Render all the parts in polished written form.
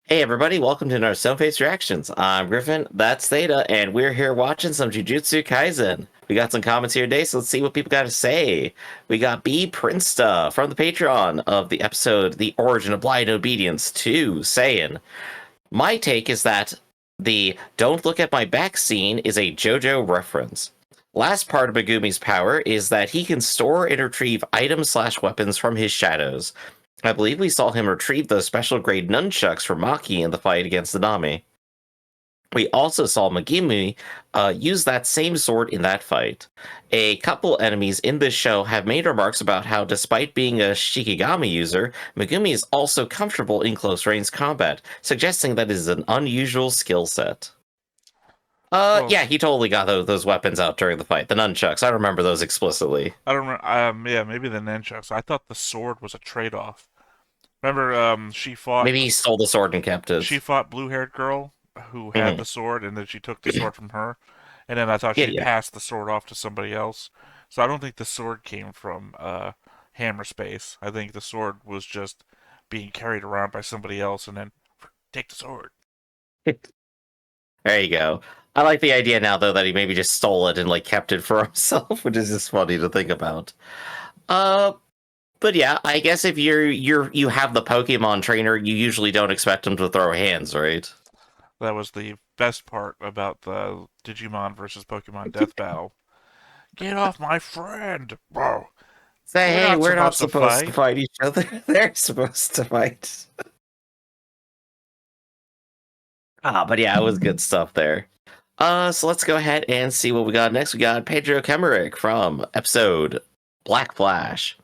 Hey everybody, welcome to another Stoneface Reactions. I'm Griffin, that's Theta, and we're here watching some Jujutsu Kaisen. We got some comments here today, so let's see what people got to say. We got B. Prinsta from the Patreon of the episode The Origin of Blind Obedience 2 saying, my take is that the Don't Look at My Back scene is a JoJo reference. Last part of Megumi's power is that he can store and retrieve items/weapons from his shadows. I believe we saw him retrieve those special grade nunchucks from Maki in the fight against the Nami. We also saw Megumi use that same sword in that fight. A couple enemies in this show have made remarks about how, despite being a Shikigami user, Megumi is also comfortable in close range combat, suggesting that it is an unusual skill set. Well, Yeah, he totally got those weapons out during the fight. The nunchucks, I remember those explicitly. I don't remember. Yeah, maybe the nunchucks. I thought the sword was a trade-off. Remember, Maybe he stole the sword and kept she it. fought blue-haired girl who had Mhm. the sword, and then she took the sword from her, and then I thought Yeah, she yeah. passed the sword off to somebody else. So I don't think the sword came from Hammer Space. I think the sword was just being carried around by somebody else, and then take the sword. There you go. I like the idea now, though, that he maybe just stole it and like kept it for himself, which is just funny to think about. Uh, but yeah, I guess if you have the Pokemon trainer, you usually don't expect him to throw hands, right? That was the best part about the Digimon versus Pokemon Death Battle. Get off my friend! Whoa. Say, We're hey, not we're not supposed to supposed to fight. fight each other. They're supposed to fight. But yeah, it was good stuff there. So let's go ahead and see what we got next. We got Pedro Kemerick from episode Black Flash.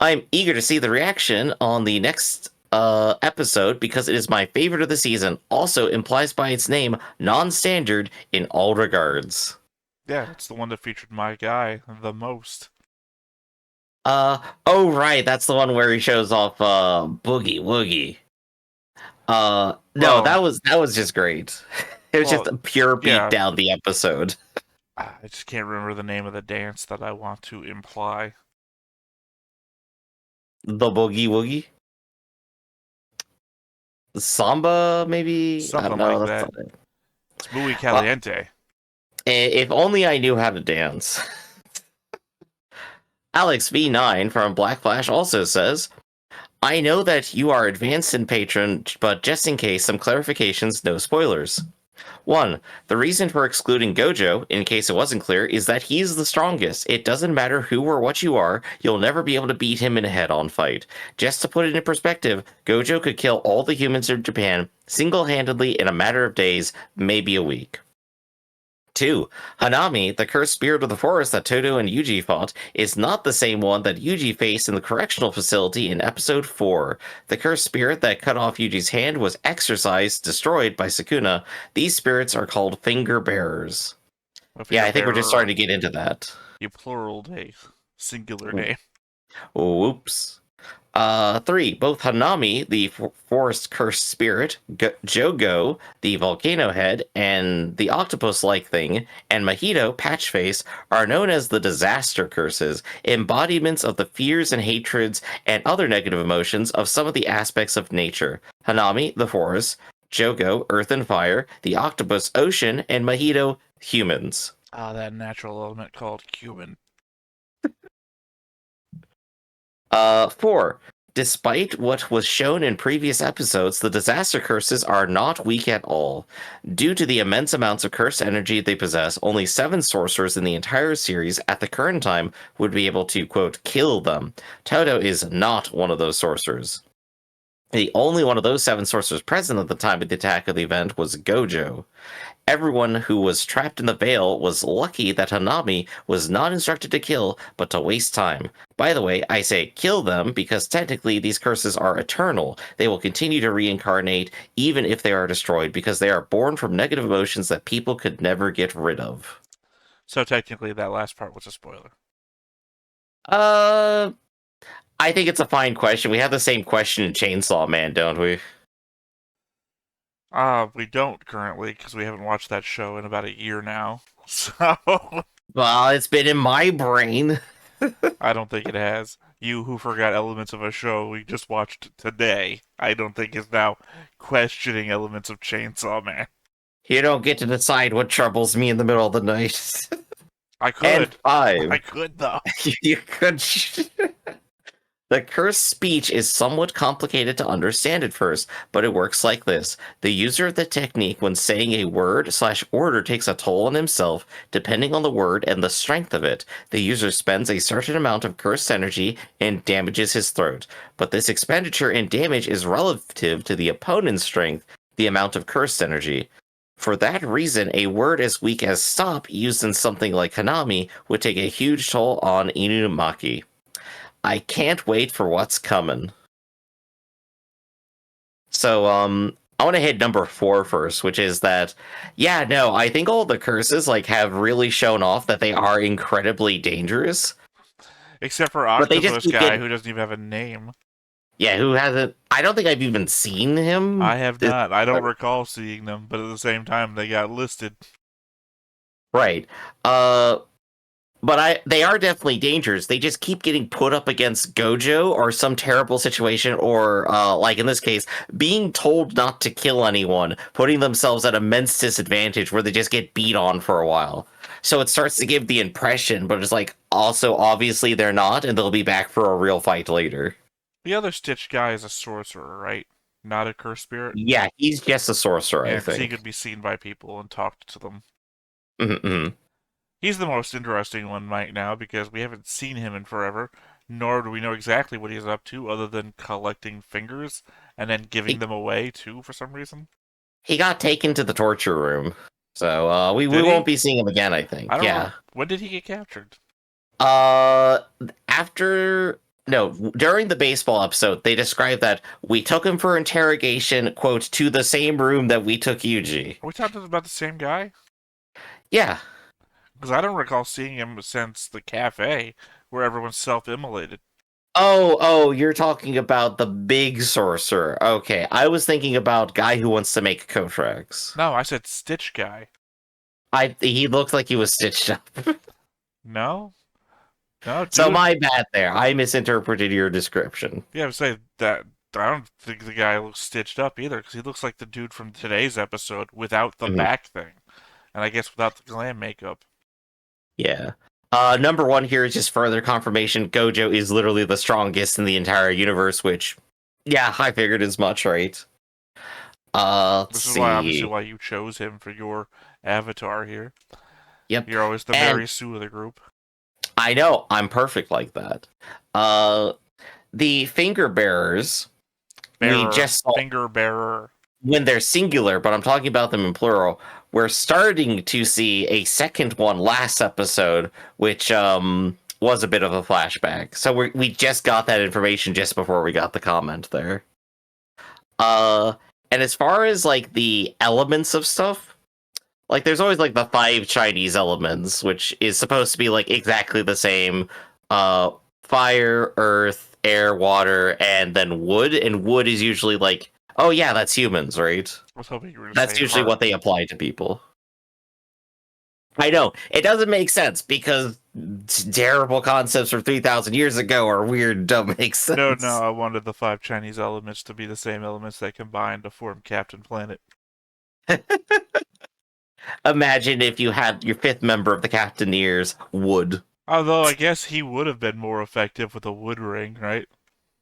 I'm eager to see the reaction on the next episode because it is my favorite of the season. Also implies by its name non-standard in all regards. Yeah, that's the one that featured my guy the most. Oh right, that's the one where he shows off Boogie Woogie. No, Well, that was just great. It was just well, a pure beat yeah. down the episode. I just can't remember the name of the dance that I want to imply. The Boogie Woogie. Samba, maybe? I don't Something know. like That's that. not it. It's muy Well, caliente. if only I knew how to dance. Alex V9 from Black Flash also says, I know that you are advanced in Patron, but just in case, some clarifications, no spoilers. 1. The reason for excluding Gojo, in case it wasn't clear, is that he's the strongest. It doesn't matter who or what you are, you'll never be able to beat him in a head-on fight. Just to put it in perspective, Gojo could kill all the humans of Japan single-handedly in a matter of days, maybe a week. 2. Hanami, the cursed spirit of the forest that Todo and Yuji fought, is not the same one that Yuji faced in the correctional facility in episode 4. The cursed spirit that cut off Yuji's hand was exorcised, destroyed by Sukuna. These spirits are called finger bearers. A Yeah, finger I think we're just starting bearer. to get into that. You plural a singular name. Whoops. 3. Both Hanami, the forest cursed spirit, Jogo, the volcano head, and the octopus-like thing, and Mahito, Patchface, are known as the disaster curses, embodiments of the fears and hatreds and other negative emotions of some of the aspects of nature. Hanami, the forest, Jogo, earth and fire, the octopus, ocean, and Mahito, humans. Ah, that natural element called human. 4. Despite what was shown in previous episodes, the disaster curses are not weak at all. Due to the immense amounts of cursed energy they possess, only 7 sorcerers in the entire series at the current time would be able to, quote, kill them. Toto is not one of those sorcerers. The only one of those 7 sorcerers present at the time of the attack of the event was Gojo. Everyone who was trapped in the veil was lucky that Hanami was not instructed to kill, but to waste time. By the way, I say kill them because technically these curses are eternal. They will continue to reincarnate even if they are destroyed because they are born from negative emotions that people could never get rid of. So technically, that last part was a spoiler. Uh, I think it's a fine question. We have the same question in Chainsaw Man, don't we? We don't currently because we haven't watched that show in about a year now. So Well, it's been in my brain. I don't think it has. You who forgot elements of a show we just watched today, I don't think is now questioning elements of Chainsaw Man. You don't get to decide what troubles me in the middle of the night. I And could. I five, could, though. you could. The cursed speech is somewhat complicated to understand at first, but it works like this. The user of the technique, when saying a word/order, takes a toll on himself, depending on the word and the strength of it. The user spends a certain amount of cursed energy and damages his throat, but this expenditure and damage is relative to the opponent's strength, the amount of cursed energy. For that reason, a word as weak as stop, used in something like Hanami, would take a huge toll on Inumaki. I can't wait for what's coming. So, I want to hit number 4 first, which is that, yeah, no, I think all the curses like have really shown off that they are incredibly dangerous, Except for but they just Octopus keep Guy, getting, who doesn't even have a name. yeah, who hasn't? I don't think I've even seen I him. have not. I don't recall seeing them, but at the same time, they got listed. Right. Uh, But they are definitely dangerous. They just keep getting put up against Gojo or some terrible situation, or like in this case, being told not to kill anyone, putting themselves at immense disadvantage where they just get beat on for a while. So it starts to give the impression, but it's like also obviously they're not, and they'll be back for a real fight later. The other Stitch guy is a sorcerer, right? Not a curse spirit? Yeah, he's just a sorcerer, Yeah, I because he think. could be seen by people and talked to them. Mm-hmm. He's the most interesting one right now because we haven't seen him in forever, nor do we know exactly what he's up to other than collecting fingers and then giving He them away too for some reason. he got taken to the torture room, so we Did won't he? be seeing him again. I I think. don't know. Yeah. When did he get captured? Uh, after no, during the baseball episode, they described that we took him for interrogation, quote, to the same room that we took Yuji. Are we talking about the same guy? Yeah. Because I don't recall seeing him since the cafe where everyone's self-immolated. Oh, you're talking about the big sorcerer. Okay, I was thinking about guy who wants to make Kotrax. No, I said Stitch guy. He looked like he was stitched up. No? No, So dude. my bad there. I misinterpreted your description. Yeah, I would say that I don't think the guy looks stitched up either, because he looks like the dude from today's episode without the Mhm. back thing. And I guess without the glam makeup. Yeah. Number 1 here is just further confirmation. Gojo is literally the strongest in the entire universe, which, yeah, I figured as much, right? Let's This is why, obviously, see. why you chose him for your avatar here. Yep. You're always the And Mary Sue of the group. I know I'm perfect like that. Uh, the finger bearers, we Bearer. just saw Finger bearer. when they're singular, but I'm talking about them in plural. We're starting to see a second one last episode, which was a bit of a flashback. So we just got that information just before we got the comment there. Uh, and as far as like the elements of stuff, like there's always like the 5 Chinese elements, which is supposed to be like exactly the same. Uh, fire, earth, air, water, and then wood. And wood is usually like, oh yeah, that's humans, right? I was hoping you were going to say That's usually heart. what they apply to people. I know it doesn't make sense because terrible concepts from 3,000 years ago are weird. Don't make No, sense. I wanted the 5 Chinese elements to be the same elements that combine to form Captain Planet. Imagine if you had your 5th member of the Captaineers wood. Although I guess he would have been more effective with a wood ring, right?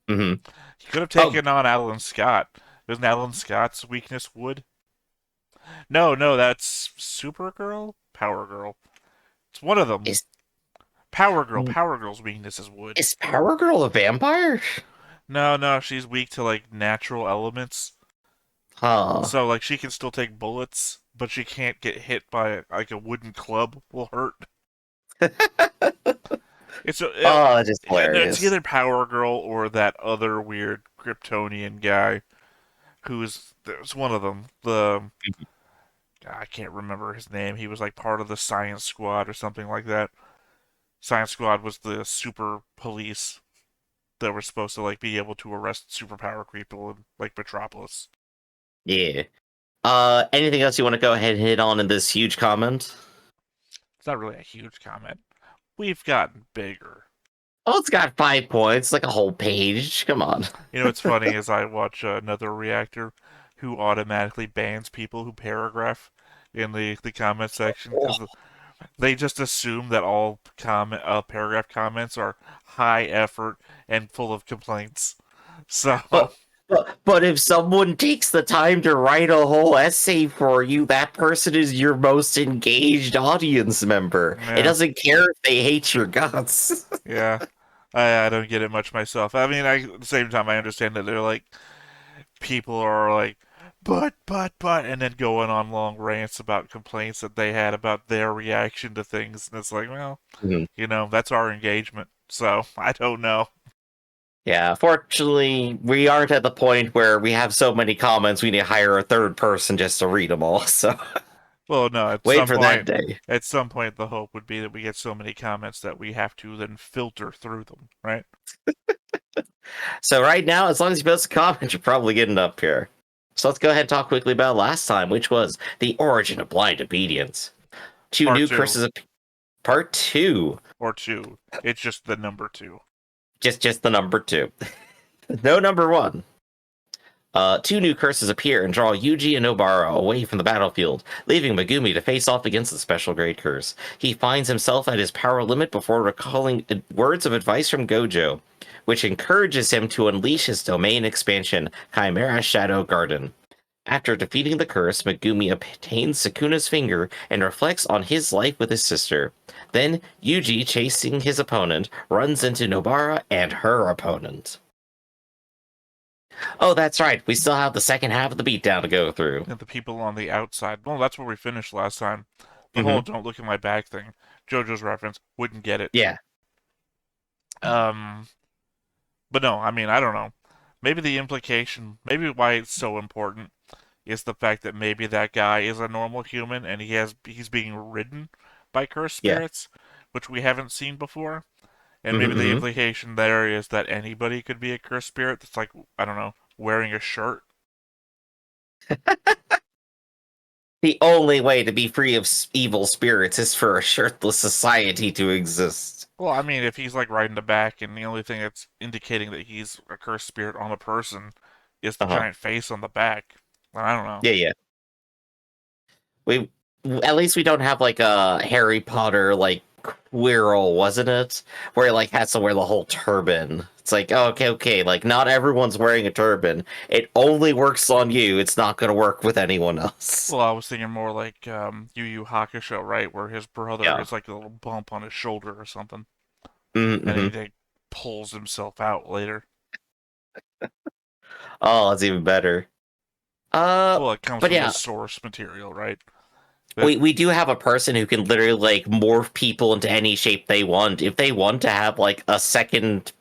Mm-hmm. He could have Oh, taken on Alan Scott. Isn't Alan Scott's weakness wood? No, that's Supergirl? Power Girl. It's one of them. is Power Girl. Power Girl's weakness is wood. is Power Girl a vampire? No, she's weak to like natural elements. Huh. So like she can still take bullets, but she can't get hit by like a wooden club will hurt. It's a, Oh, that's just it's hilarious. either Power Girl or that other weird Kryptonian guy who's there's one of them. I can't remember his name. He was like part of the Science Squad or something like that. Science Squad was the super police that were supposed to like be able to arrest superpower people in like Metropolis. Yeah. Anything else you want to go ahead and hit on in this huge comment? It's not really a huge comment. We've gotten bigger. Oh, it's got 5 points, like a whole page. Come on. You know what's funny is I watch another reactor who automatically bans people who paragraph in the comment section because they just assume that all paragraph comments are high effort and full of complaints. So But, but if someone takes the time to write a whole essay for you, that person is your most engaged audience member. It yeah, doesn't care if they hate your guts. yeah. I don't get it much myself. I mean, at the same time, I understand that they're like people are like, but, and then going on long rants about complaints that they had about their reaction to things, and it's like, well, Mhm. that's our engagement. So I don't know. Yeah, fortunately, we aren't at the point where we have so many comments we need to hire a third person just to read them all. So Well, no, at wait some for that point, day. the hope would be that we get so many comments that we have to then filter through them, right? So right now, as long as you post a comment, you're probably getting up here. So let's go ahead and talk quickly about last time, which was the origin of blind obedience. Two Part new two, curses of part 2. or two. It's just the number two. Just the number 2. No number 1. Two new curses appear and draw Yuji and Nobara away from the battlefield, leaving Megumi to face off against the special grade curse. He finds himself at his power limit before recalling words of advice from Gojo, which encourages him to unleash his domain expansion, Chimera Shadow Garden. After defeating the curse, Megumi obtains Sukuna's finger and reflects on his life with his sister. Then, Yuji, chasing his opponent, runs into Nobara and her opponent. Oh, that's right. We still have the second half of the beatdown to go through. And the people on the outside. Well, that's where we finished last time. The Mm-hmm. whole "don't look at my back" thing. JoJo's reference wouldn't get it. Yeah. Um, but no, I mean, I don't know. Maybe the implication, maybe why it's so important, is the fact that maybe that guy is a normal human and he's being ridden by cursed Yeah. spirits, which we haven't seen before. And maybe the Mm-hmm. implication there is that anybody could be a cursed spirit that's like, I don't know, wearing a shirt. The only way to be free of evil spirits is for a shirtless society to exist. Well, I mean, if he's like riding the back and the only thing that's indicating that he's a cursed spirit on a person is the Uh-huh. giant face on the back, then I don't know. Yeah. We at least we don't have like a Harry Potter like Quirrell, wasn't it? Where he like has to wear the whole turban. It's like, oh, okay, like not everyone's wearing a turban. It only works on you. It's not gonna work with anyone else. Well, I was thinking more like Yu Yu Hakusho, right? Where his brother Yeah. is like a little bump on his shoulder or something. Mm-hmm. And he like, pulls himself out later. Oh, that's even better. Well, it comes But from yeah, the source material, right? we do have a person who can literally like morph people into any shape they want. If they want to have like a second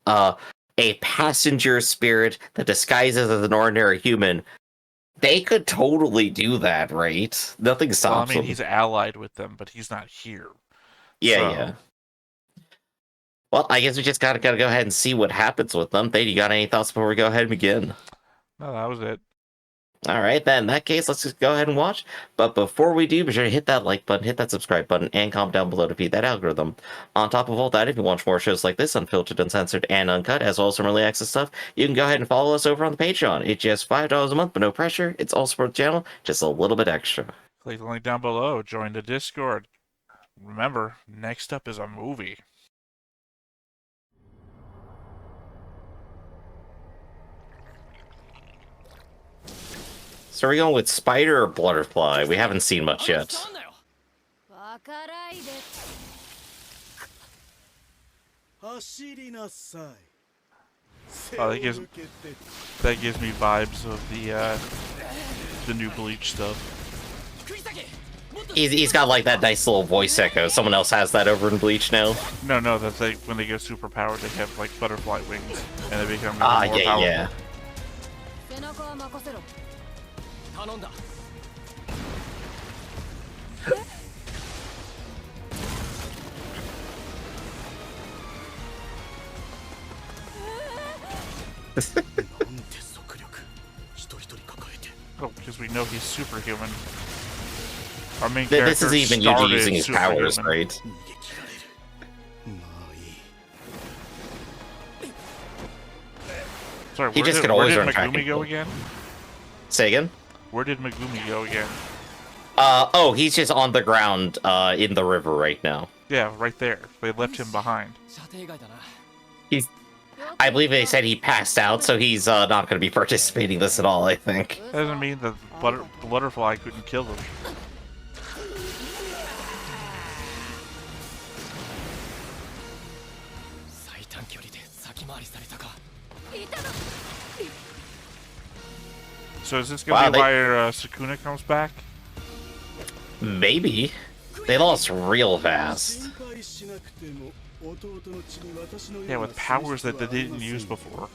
a passenger spirit that disguises as an ordinary human, they could totally do that, right? Nothing Well, I stops mean, them. he's allied with them, but he's not here. Yeah, So, yeah. Well, I guess we just gotta go ahead and see what happens with them. Thade, you got any thoughts before we go ahead and begin? no, that was it. All right, then. In that case, let's just go ahead and watch. But before we do, be sure to hit that like button, hit that subscribe button, and comment down below to feed that algorithm. On top of all that, if you want more shows like this, unfiltered, uncensored, and uncut, as well as some early access stuff, you can go ahead and follow us over on the Patreon. It's just $5 a month, but no pressure. It's all support the channel, just a little bit extra. Click the link down below. Join the Discord. Remember, next up is a movie. So are we going with spider or butterfly? We haven't seen much yet. Oh, that gives me vibes of the new Bleach stuff. He's got like that nice little voice echo. Someone else has that over in Bleach now. No, that when they go super powered, they have like butterfly wings, and they become even more powerful. Yeah. Oh, because we know he's superhuman. Our main This character is even Yuji started using his powers, superhuman. right? Sorry, He just could where always did run track Megumi and go field. again? Say again? Where did Megumi go again? Oh, he's just on the ground in the river right now. Yeah, right there. They left him behind. He's. I believe they said he passed out, so he's not going to be participating in this at all, I think. That doesn't mean that the butterfly couldn't kill him. So is this gonna be why Sukuna comes back? Maybe. They lost real fast. Yeah, with powers that they didn't use before.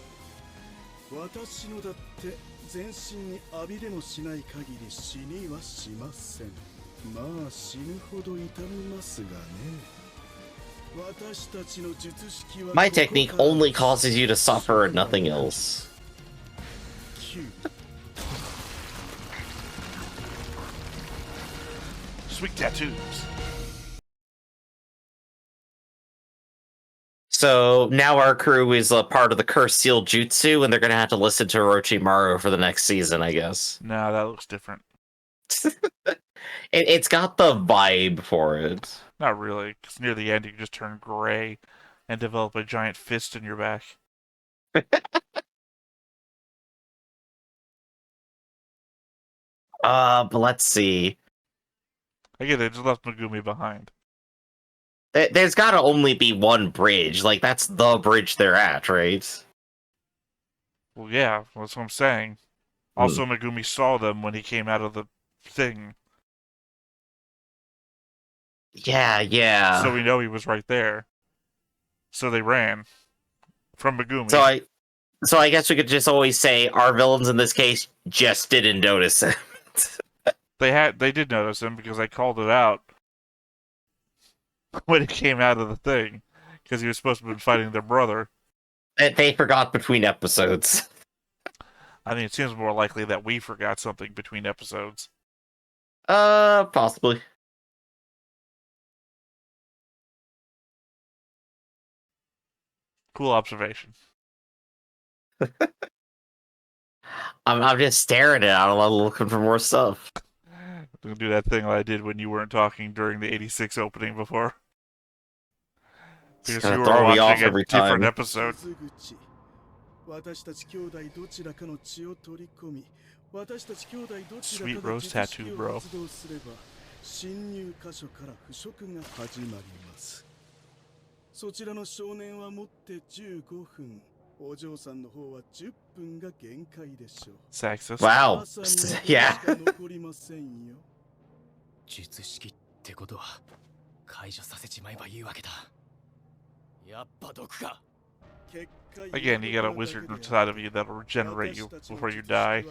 My technique only causes you to suffer and nothing else. Sweet tattoos. So now our crew is a part of the Cursed Seal Jutsu, and they're going to have to listen to Orochimaru for the next season, I guess. No, that looks different. It's got the vibe for it. Not really, because near the end you just turn gray and develop a giant fist in your back. But let's see. Again, they just left Megumi behind. There's got to only be one bridge. Like, that's the bridge they're at, right? Well, yeah, that's what I'm saying. Also, Megumi saw them when he came out of the thing. Yeah. So we know he was right there. So they ran from Megumi. So I guess we could just always say our villains in this case just didn't notice it. They did notice him because I called it out when he came out of the thing, because he was supposed to have been fighting their brother. They forgot between episodes. I mean, it seems more likely that we forgot something between episodes. Possibly. Cool observation. I'm just staring at it. I'm looking for more stuff. I'm gonna do that thing that I did when you weren't talking during the 86 opening before. Because you were throw me off watching a every different time. episode. Sweet rose tattoo, bro. Sexist. Wow. Yeah. 術式ってことは解除させちまえばいいわけだ。やっぱ毒か。 Again, you got a wizard inside of you that'll regenerate you before you die.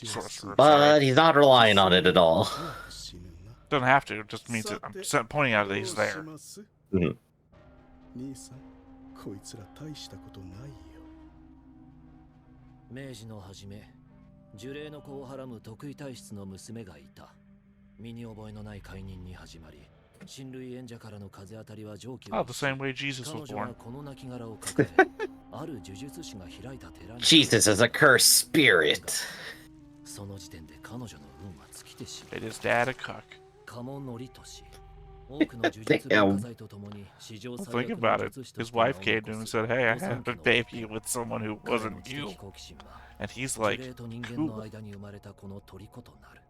Sorcerer. But he's not relying on it at all. Doesn't have to. It just means that I'm pointing out that he's there. Mhm. 兄さん、こいつら大したことないよ。明治の初め、呪霊の子をはらむ得意体質の娘がいた。身に覚えのない解任に始まり、親類縁者からの風当たりは上記を。Oh, the same way Jesus was 彼女 born. はこの亡骸を抱え、ある呪術師が開いた寺に。 Jesus is a cursed spirit. その時点で彼女の運は尽きてしまう。 It is dad a cuck. カモノリトシ。多くの呪術文化財とともに史上 Well, 最 think 悪の about 術 it. 師と His して wife 名を came to him 残 and す said, "Hey, I had a baby with someone who 彼の wasn't 知的 you," 好奇心は and he's 呪 like, 霊と人間の "Cool." 間に生まれたこの虜となる。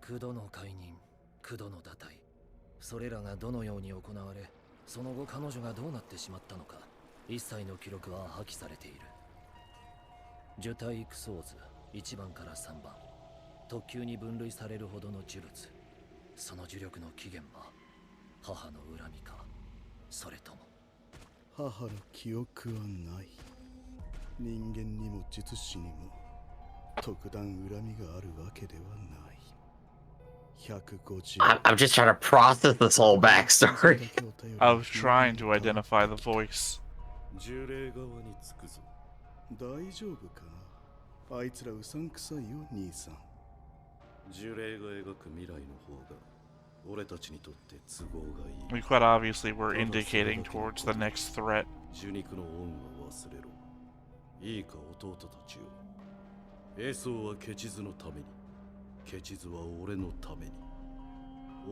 九度の解任、九度の堕胎、それらがどのように行われ、その後彼女がどうなってしまったのか、一切の記録は破棄されている。受胎育ソーズ1番から3番、特級に分類されるほどの呪物。その呪力の起源は母の恨みか、それとも母の記憶はない。人間にも術師にも特段恨みがあるわけではない。I'm just trying to process this whole backstory. I was trying to identify the voice. 呪霊側につくぞ。大丈夫かな。あいつらうさんくさいよ、兄さん。呪霊が描く未来の方が We quite obviously were indicating towards the next threat. 受肉の恩は忘れろ。いいか弟たちよ。エソーはケチズのために、ケチズは俺のために。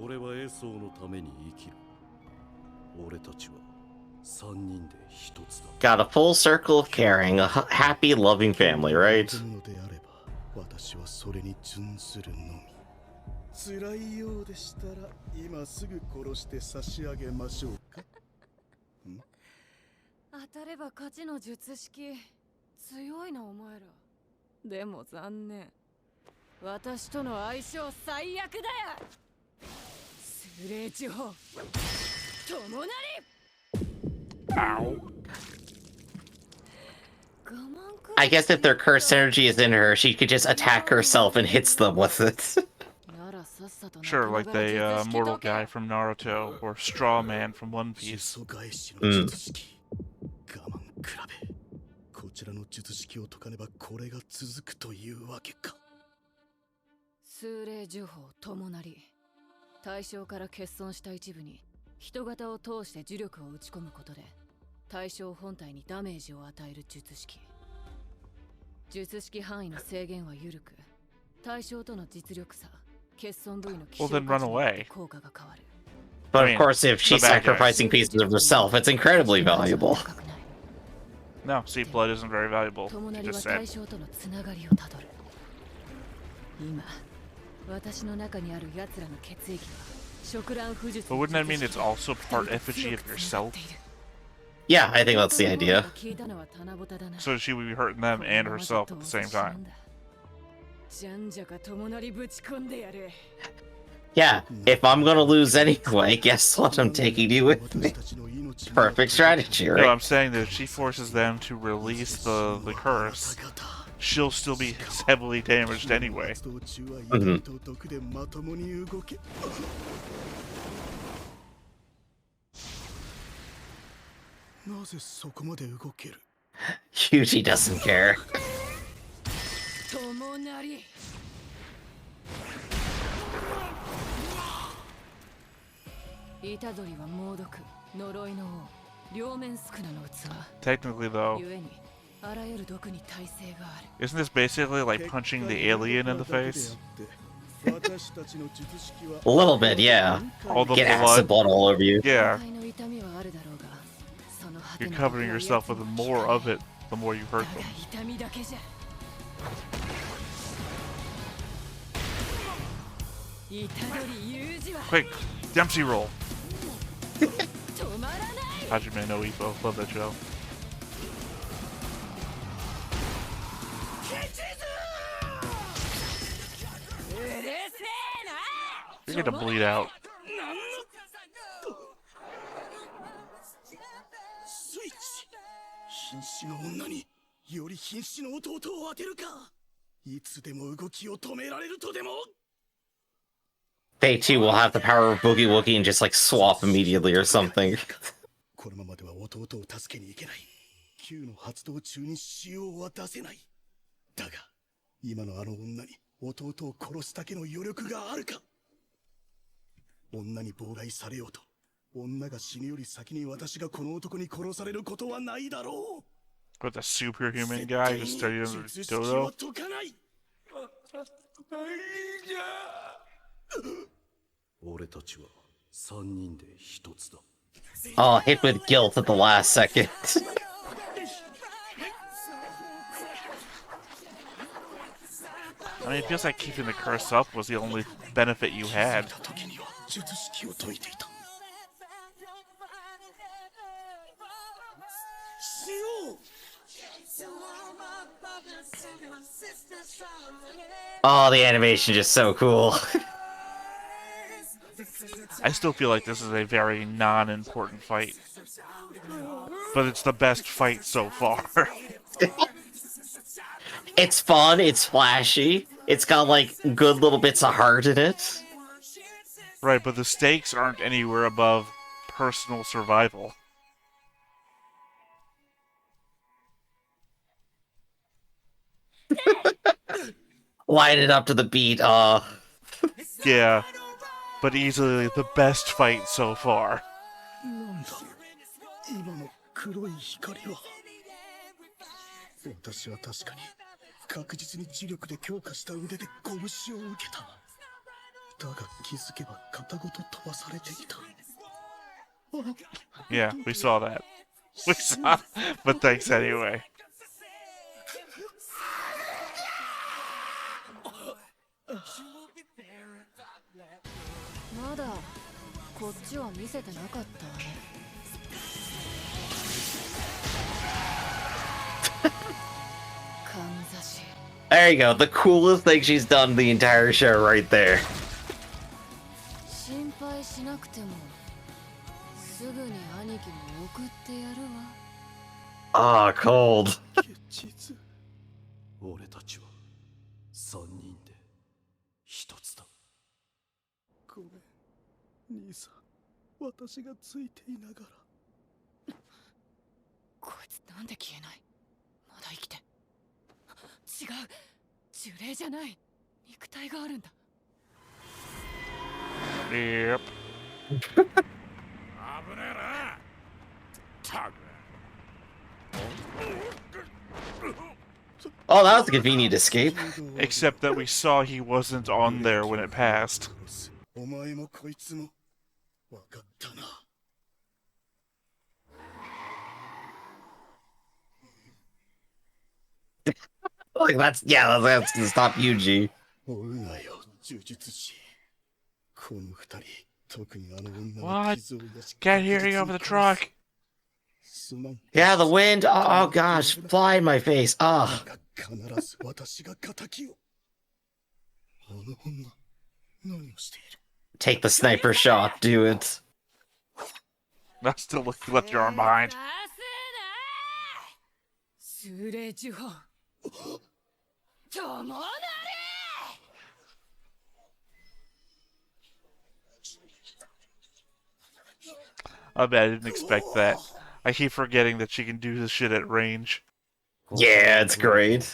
俺はエソーのために生きる。俺たちは三人で一つだ。 Got a full circle of caring, a happy, loving family, right? のであれば、私はそれに準ずるのみ。辛いようでしたら、今すぐ殺して差し上げましょうか。当たれば勝ちの術式強いなお前ら。でも残念、私との相性最悪だよ。スレ地方友なり。 Ow. I guess if their cursed energy is in her, she could just attack herself and hits them with it. Sure, like the mortal guy from Naruto or Straw Man from One 術 Piece. 素返しの術式。我慢比べ。こちらの術式を解かねばこれが続くというわけか。数霊呪法友なり。対象から欠損した一部に人型を通して呪力を打ち込むことで対象本体にダメージを与える術式。術式範囲の制限は緩く、対象との実力差、欠損部位の希少価値によって効果が変わる。 But I of mean, course, if she's the bad guy. sacrificing pieces of herself, it's incredibly valuable. No, see, blood isn't very valuable. 友な You りは just 対 said. 象とのつながりをたどる。今、私の中にある奴らの血液は触乱不術 But wouldn't that mean it's also part effigy of yourself? Yeah, I think that's the idea. So she would be hurting them and herself at the same time. Yeah, if I'm gonna lose anyway, guess what? I'm taking you with me. Perfect strategy, No, right? I'm saying that if she forces them to release the curse, she'll still be heavily damaged anyway. Yuji doesn't care. 友なり。虎杖は猛毒、呪いの王、両面宿儺の器。 Technically, though, 故にあらゆる毒に耐性がある。 isn't this basically like punching the alien in the face? A little bit, yeah. All the Get acid blood. blood all over you. Yeah, 体の痛みはあるだろうが、その果て you're の covering yourself with more of it the more you hurt ただ them. 痛みだけじゃ。虎杖裕二は Quick, Dempsey roll. 止まらない。 Hajime no Ippo, love that show. You're gonna bleed out. スイッチ。瀕死の女により瀕死の弟を当てるか。いつでも動きを止められるとでも。 They too will have the power of Boogie Woogie and just like swap immediately or something. このままでは弟を助けに行けない。Q の発動中に使用は出せない。だが、今のあの女に弟を殺すだけの余力があるか。女に妨害されようと、女が死ぬより先に私がこの男に殺されることはないだろう。 With the superhuman guy just studied under 術式は Dodo. 解かない。俺たちは三人で一つだ。 Oh, hit with guilt at the last second. I mean, it feels like keeping the curse up was the only benefit you had. 時には術式を解いていた。しよう。 Oh, the animation just so cool. I still feel like this is a very non-important fight. But it's the best fight so far. It's fun, it's flashy, it's got like good little bits of heart in it. Right, but the stakes aren't anywhere above personal survival. Line it up to the beat, Yeah. but easily the best fight so far. なんだ今の黒い光は。私は確かに確実に磁力で強化した腕で拳を受けた。だが気づけば肩ごと飛ばされていた。 Yeah, we saw that. We saw, but thanks anyway. まだこっちは見せてなかったわね。かんざし。 There you go. The coolest thing she's done the entire show right there. 心配しなくてもすぐに兄貴も送ってやるわ。 Ah, cold. 結実俺たちは3人で一つだ。ごめん兄さん、私がついていながら。こいつなんで消えない。まだ生きて。違う、呪霊じゃない。肉体があるんだ。 Yep. Oh, that was a convenient escape. Except that we saw he wasn't on there when it passed. お前もこいつも分かったな。 Like that's to stop Yuji. 追うなよ、呪術師。この二人、特にあの女の What? 傷を癒し Can't hear you over the truck. すまん。 Yeah, the wind. Oh gosh, fly in my face. Ah. だが必ず私が仇を。あの女、何をしている。 Take the sniper shot. Do it. Now still left your arm behind. 数霊呪法。ともなれ。 I bet I didn't expect that. I keep forgetting that she can do this shit at range. Yeah, it's great.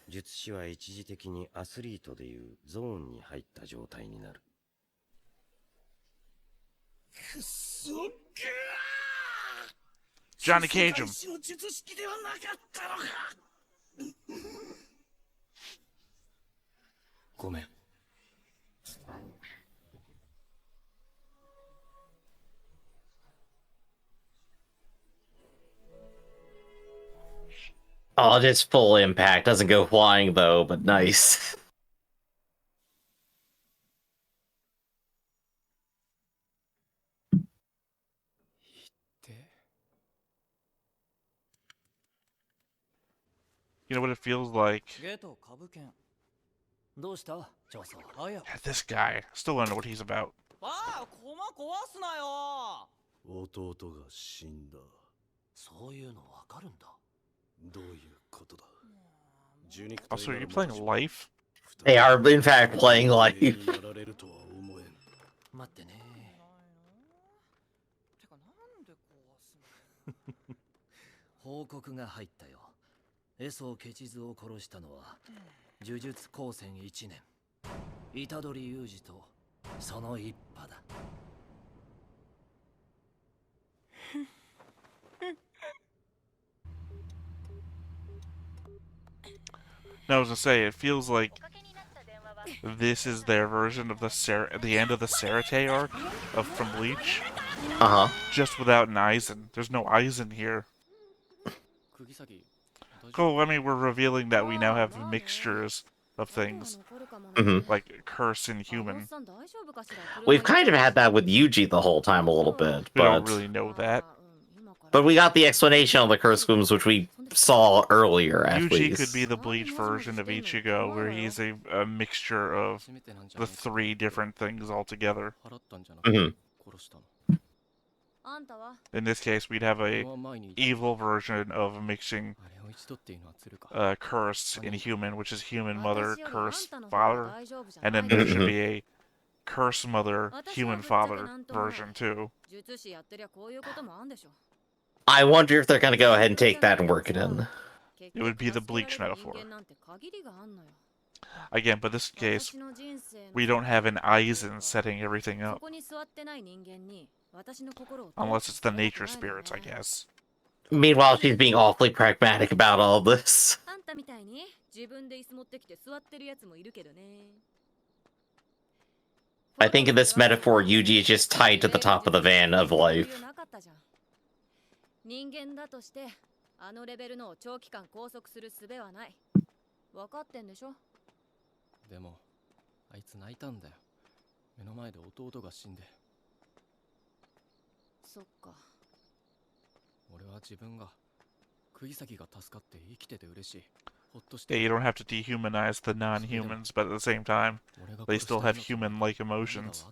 術師は一時的にアスリートでいうゾーンに入った状態になる。 Johnny Cage him. の術式ではなかったのか。 ごめん。 Oh, just full impact. Doesn't go flying though, but nice. You know what it feels like? ゲート株券。どうした調査。早く。 Yeah, this guy. Still don't know what he's about. ああ、駒壊すなよ。弟が死んだ。そういうのわかるんだ。どういうことだ。 Also, are you playing Life? They are, in fact, playing life. やられるとは思えん。待ってね。てかなんで壊すの。報告が入ったよ。エソケチズを殺したのは呪術高専1年虎杖裕二とその一派だ。 No, I was gonna say, it feels like this is their version of the end of the Sarate arc from Bleach. Uh huh. Just without an Aizen. There's no Aizen here. Cool, I mean, we're revealing that we now have mixtures of things. Mm-hmm. Like curse and human. We've kind of had that with Yuji the whole time a little bit, We don't but really know that. we got the explanation of the curse wounds, which we saw earlier. At Yuji least. could be the Bleach version of Ichigo, where he's a mixture of the three different things altogether. Mhm. In this case, we'd have a evil version of mixing curse and human, which is human mother, curse father, and then there should be a curse mother, human father version too. I wonder if they're gonna go ahead and take that and work it in. It would be the Bleach metaphor. Again, but this case, we don't have an Aizen setting everything up. Unless it's the nature spirits, I guess. Meanwhile, she's being awfully pragmatic about all this. I think in this metaphor, Yuji is just tied to the top of the van of life. 人間だとしてあのレベルのを長期間拘束する術はない。分かってんでしょ。でもあいつ泣いたんだよ。目の前で弟が死んで。そっか。俺は自分が釘崎が助かって生きてて嬉しい。ほっとし Yeah, て。 you don't have to dehumanize the non-humans, but at the same time, they still have human-like emotions.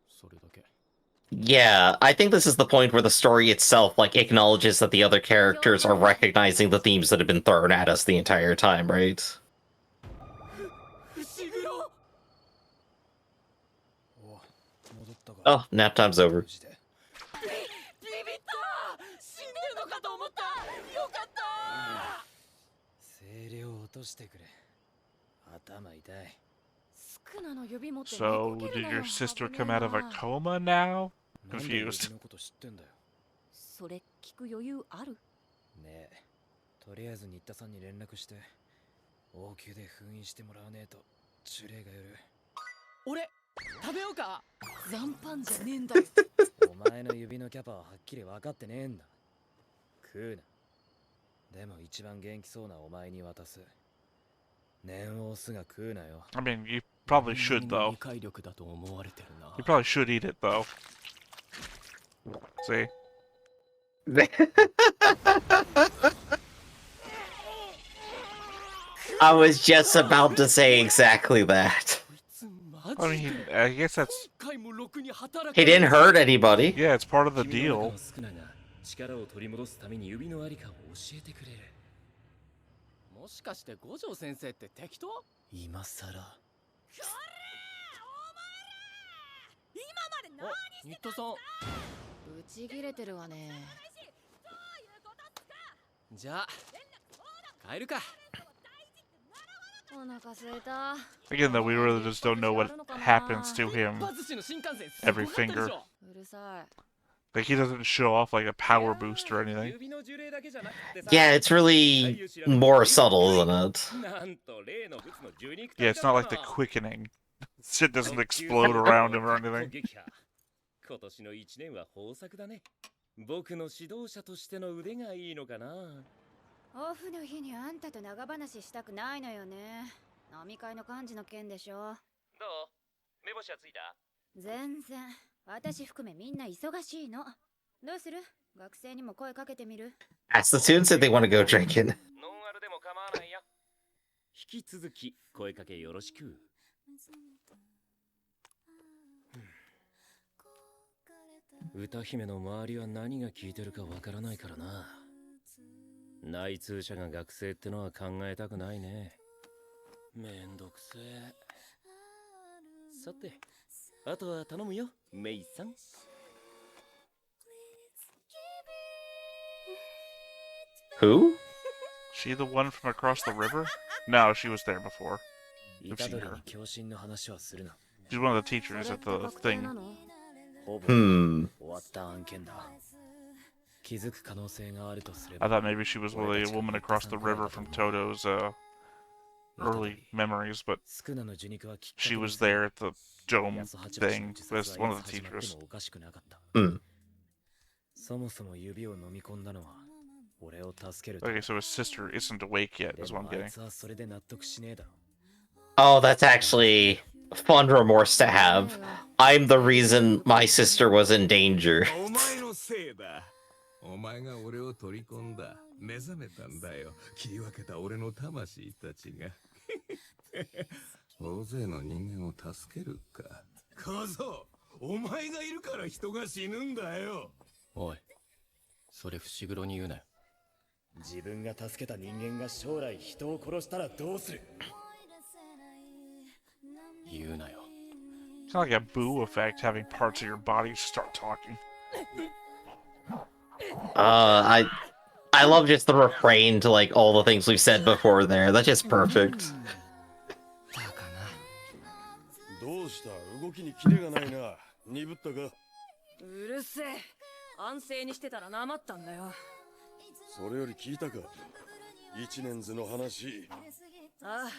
それだけ。 Yeah, I think this is the point where the story itself, like, acknowledges that the other characters are recognizing the themes that have been thrown at us the entire time, right? Oh, nap time's over. 声量落としてくれ。頭痛い。 So, did your sister come out of a coma now? Confused. それ聞く余裕ある？ねえ、とりあえず新田さんに連絡して応急で封印してもらわねえと呪霊がよる。俺食べようか。残飯じゃねえんだよ。お前の指のキャパははっきり分かってねえんだ。食うな。でも一番元気そうなお前に渡す。念を押すが食うなよ。 I mean, you probably should, though. 理解力だと思われてるな。 You probably should eat it, though. See? I was just about to say exactly that. I mean, I guess that's... He didn't hurt anybody. Yeah, it's part of the deal. 力を取り戻すために指のありかを教えてくれる。もしかして五条先生って適当？今さら。新田さん。ブチギレてるわね。じゃあ帰るか。お腹すいた。 Again, though, we really just don't know what happens to him every finger. うるさい。 Like, he doesn't show off, like, a power boost or anything. Yeah, it's really more subtle, isn't it? Yeah, it's not like the quickening. Shit doesn't explode around him or anything. 今年の一年は豊作だね。僕の指導者としての腕がいいのかな。オフの日にあんたと長話したくないのよね。飲み会の幹事の件でしょ。どう？目星はついた？全然。私含めみんな忙しいの。どうする？学生にも声かけてみる？ Ask the students if they want to go drinking. ノンアルでも構わないよ。引き続き声かけよろしく。歌姫の周りは何が聞いてるかわからないからな。内通者が学生ってのは考えたくないね。めんどくせえ。さて、あとは頼むよ、メイさん。Who? She the one from across the river? No, she was there before. I've seen her. She's one of the teachers at the thing. I thought maybe she was the woman across the river from Toto's early memories, but she was there at the dome thing as one of the teachers. Okay, so his sister isn't awake yet, is what I'm getting. Oh, that's actually fun remorse to have. I'm the reason my sister was in danger. お前が俺を取り込んだ。目覚めたんだよ。切り分けた俺の魂たちが。大勢の人間を助けるか。小僧、お前がいるから人が死ぬんだよ。おい、それfushiguroに言うなよ。自分が助けた人間が将来人を殺したらどうする？言うなよ。It's not like a boo effect having parts of your body start talking. I I love just the refrain to like all the things we've said before there. That's just perfect. だかな。どうした動きにキレがないな。鈍ったか。うるせえ。安静にしてたらなまったんだよ。それより聞いたか。一年図の話。ああ、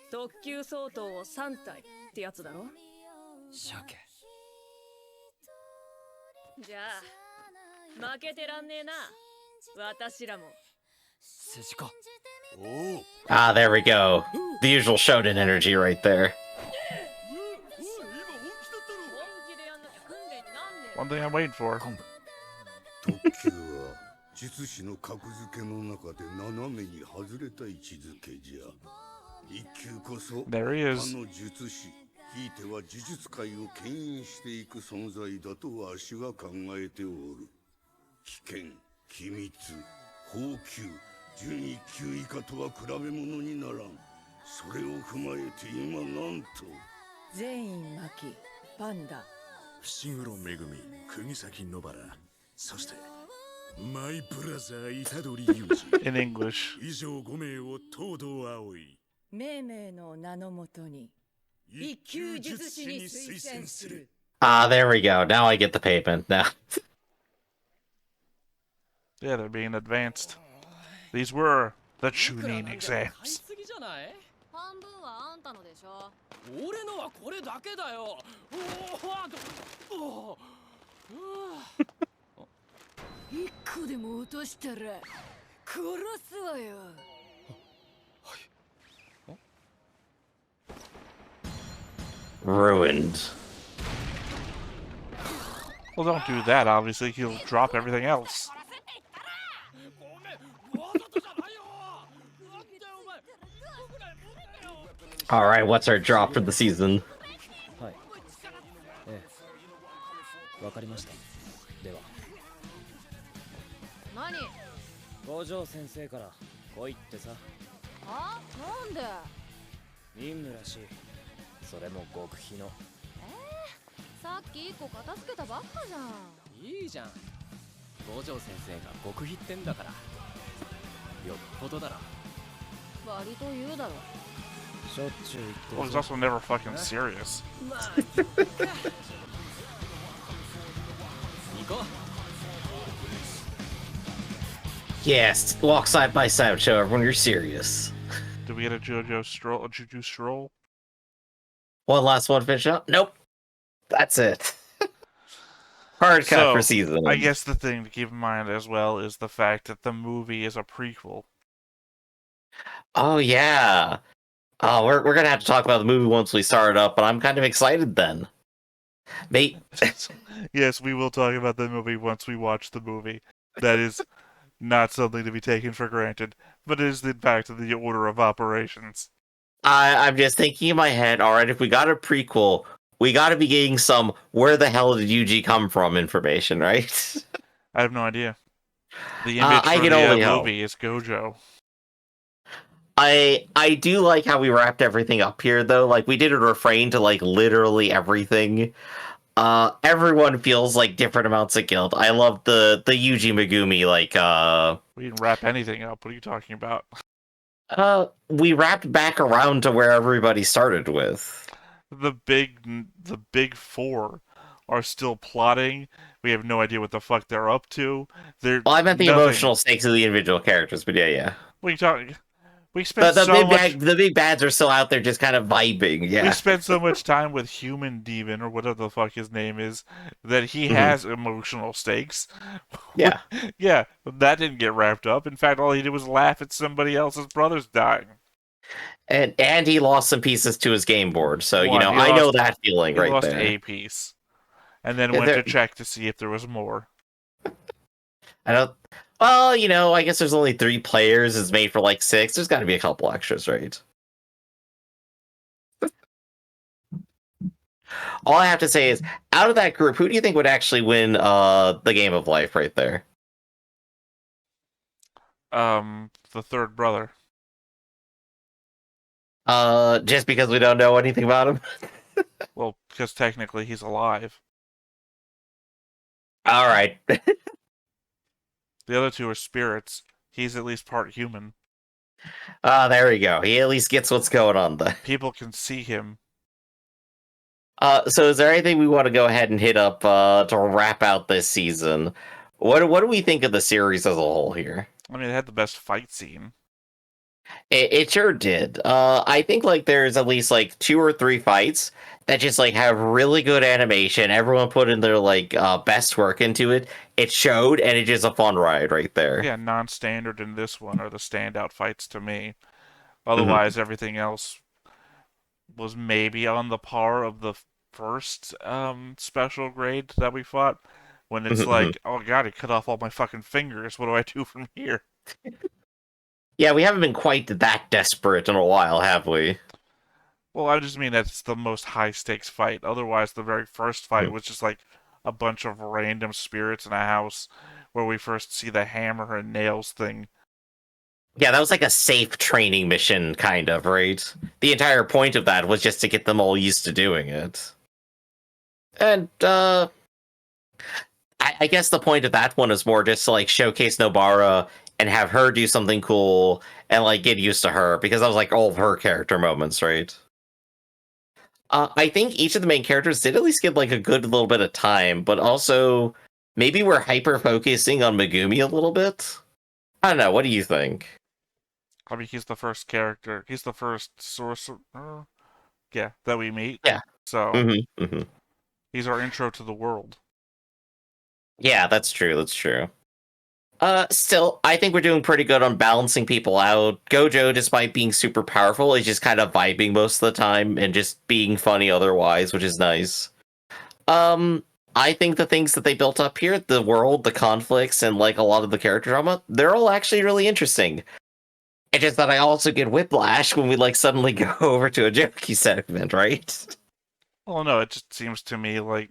特級相当を3体ってやつだろ。鮭。じゃあ負けてらんねえな。私らも。筋子。おお。 Ah, there we go. The usual shonen energy right there. 本気でやんなきゃ訓練になんねえ。 One thing I'm waiting for. 特級は術師の格付けの中で斜めに外れた位置づけじゃ。一級こそ There he 他 is. の術師、ひいては呪術界を牽引していく存在だとわしは考えておる。危険、機密、高級、準一級以下とは比べ物にならん。それを踏まえて今なんと。全員巻き、パンダ。伏黒めぐみ、釘崎野原、そしてマイブラザー虎杖裕二 In English. 以上5名を東堂葵。命名の名のもとに一級術師に推薦する。 Ah, there we go. Now I get the payment. Now. Yeah, they're being advanced. These were the Chunin 買い exams. すぎじゃない？半分はあんたのでしょ。俺のはこれだけだよ。おお。一個でも落としたら殺すわよ。 Ruined. Well, don't do that, obviously. He'll drop everything else. Alright, what's our drop for the season? はい。ええ。わかりました。では。何？五条先生から来いってさ。あ？なんで？任務らしい。それも極秘の。さっき一個片付けたばっかじゃん。いいじゃん。五条先生が極秘ってんだから。よっぽどだろ。割と言うだろ。しょっちゅう言って Well, る he's ぞ。 also never fucking serious. まあ。行こう。 Yes, walk side by side, show everyone you're serious. Did we get a Juju stroll? One last one, finish up? Nope. That's it. Hard cut So, for season. I guess the thing to keep in mind as well is the fact that the movie is a prequel. Oh, yeah. Oh, we're going to have to talk about the movie once we start it up, but I'm kind of excited then. Mate. Yes, we will talk about the movie once we watch the movie. That is not something to be taken for granted, but it is in fact the order of operations. I'm just thinking in my head, all right, if we got a prequel, we got to be getting some where the hell did Yuji come from information, right? I have no idea. The image I for can the only hope. movie is Gojo. I do like how we wrapped everything up here, though. Like, we did a refrain to, like, literally everything. Everyone feels like different amounts of guilt. I love the Yuji Megumi, like, We didn't wrap anything up. What are you talking about? we wrapped back around to where everybody started with. The big four are still plotting. We have no idea what the fuck they're up to. Well, I meant the emotional stakes of the individual characters, but yeah. What are you talking? We spent the big bads are still out there just kind of vibing, yeah. We spent so much time with Human Demon, or whatever the fuck his name is, that he has emotional stakes. Yeah. Yeah, that didn't get wrapped up. In fact, all he did was laugh at somebody else's brothers dying. And he lost some pieces to his game board, so, One, I know that feeling right there. He lost there. a piece. And then went to check to see if there was more. Well, I guess there's only 3 players. It's made for like 6. There's got to be a couple extras, right? All I have to say is, out of that group, who do you think would actually win the game of life right there? The third brother. Just because we don't know anything about him? Well, because technically he's alive. All right. The other two are spirits. He's at least part human. There we go. He at least gets what's going on there. People can see him. So is there anything we want to go ahead and hit up to wrap out this season? What do we think of the series as a whole here? I mean, it had the best fight scene. It sure did. I think like there's at least like 2 or 3 fights that just like have really good animation. Everyone put in their like best work into it. It showed, and it's just a fun ride right there. Yeah, non-standard in this one are the standout fights to me. Otherwise, everything else was maybe on the par of the first special grade that we fought. When it's like, oh god, he cut off all my fucking fingers. What do I do from here? Yeah, we haven't been quite that desperate in a while, have we? Well, I just mean that's the most high-stakes fight. Otherwise, the very first fight was just like a bunch of random spirits in a house where we first see the hammer and nails thing. Yeah, that was like a safe training mission, kind of, right? The entire point of that was just to get them all used to doing it. And, I guess the point of that one is more just to, like, showcase Nobara and have her do something cool and, like, get used to her, because that was, like, all of her character moments, right? I think each of the main characters did at least get, like, a good little bit of time, but also maybe we're hyper-focusing on Megumi a little bit? I don't know, what do you think? I mean, he's the first character. He's the first sorcerer, yeah, that we meet. Yeah. So, he's our intro to the world. Yeah, that's true, that's true. Still, I think we're doing pretty good on balancing people out. Gojo, despite being super powerful, is just kind of vibing most of the time and just being funny otherwise, which is nice. I think the things that they built up here, the world, the conflicts, and like a lot of the character drama, they're all actually really interesting. It's just that I also get whiplash when we like suddenly go over to a jokey segment, right? Well, no, it just seems to me like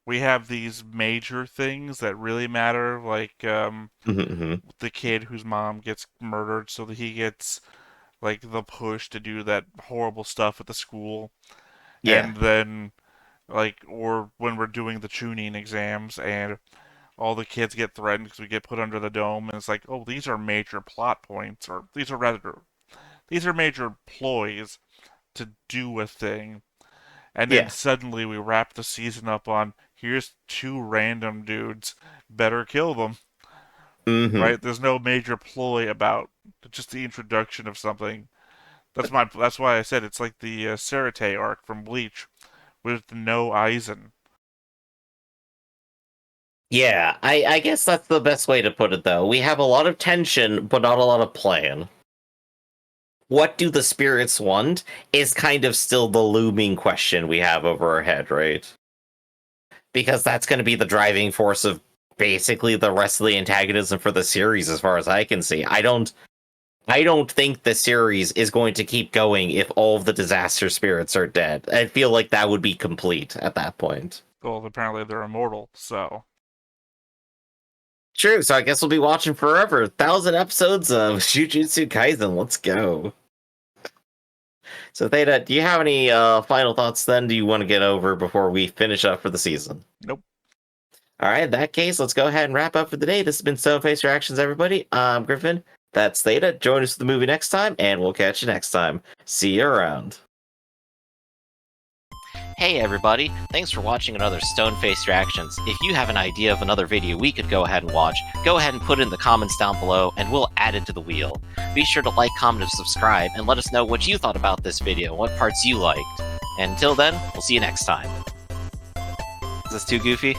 we have these major things that really matter, like the kid whose mom gets murdered, so that he gets like the push to do that horrible stuff at the school. Yeah. And then like, or when we're doing the tuning exams and all the kids get threatened because we get put under the dome, and it's like, oh, these are major plot points, or these are major ploys to do a thing. And then suddenly we wrap the season up on, here's 2 random dudes, better kill them. Right? There's no major ploy about just the introduction of something. That's why I said it's like the Sarate arc from Bleach with no Aizen. Yeah, I guess that's the best way to put it, though. We have a lot of tension, but not a lot of plan. What do the spirits want is kind of still the looming question we have over our head, right? Because that's going to be the driving force of basically the rest of the antagonism for the series, as far as I can see. I don't think the series is going to keep going if all of the disaster spirits are dead. I feel like that would be complete at that point. Well, apparently they're immortal, so... True, so I guess we'll be watching forever. 1,000 episodes of Jujutsu Kaisen. Let's go. So, Theta, do you have any final thoughts then? Do you want to get over before we finish up for the season? Nope. All right, in that case, let's go ahead and wrap up for the day. This has been Stone Face Reactions, everybody. I'm Griffin. That's Theta. Join us for the movie next time, and we'll catch you next time. See you around. Hey everybody, thanks for watching another Stone-Faced Reactions. If you have an idea of another video we could go ahead and watch, go ahead and put it in the comments down below and we'll add it to the wheel. Be sure to like, comment, and subscribe, and let us know what you thought about this video, what parts you liked. And until then, we'll see you next time. Is this too goofy?